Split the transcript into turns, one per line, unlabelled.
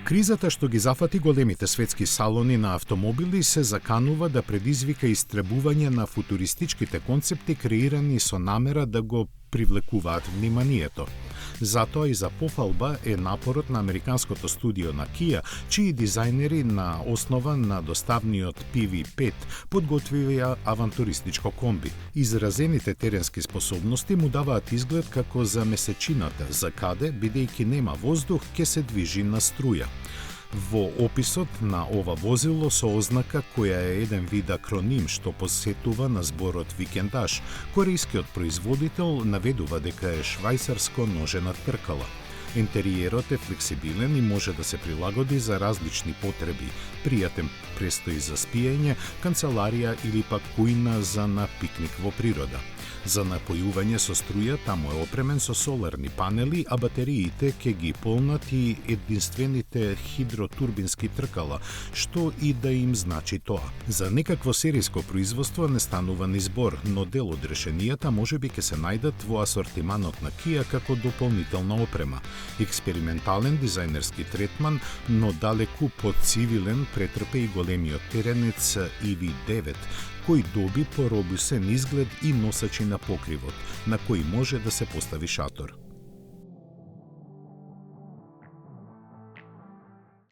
Кризата што ги зафати големите светски салони на автомобили се заканува да предизвика истребување на футуристичките концепти креирани со намера да го привлекуваат вниманието. Затоа и за пофалба е напорот на американското студио на Kia, чии дизајнери на основа на доставниот PV5 подготвија авантуристичко комби. Изразените теренски способности му даваат изглед како за месечината, за каде, бидејќи нема воздух, ќе се движи на струја. Во описот на ова возило со ознака која е еден вид акроним што посетува на зборот викендаж, корејскиот производител наведува дека е швајцарско ножена тркала. Интериерот е флексибилен и може да се прилагоди за различни потреби, пријатен престој за спиење, канцеларија или пак кујна за на пикник во природа. За напојување со струја таму е опремен со соларни панели, а батериите ќе ги полнат и единствените хидротурбински тркала, што и да им значи тоа. За некакво серијско производство не станува ни збор, но дел од решенијата можеби ќе се најдат во асортиманот на Kia како дополнителна опрема. Експериментален дизајнерски третман, но далеку поцивилен претрпе и големиот теренец EV9, кој доби поробусен изглед и носачи на покривот, на кој може да се постави шатор.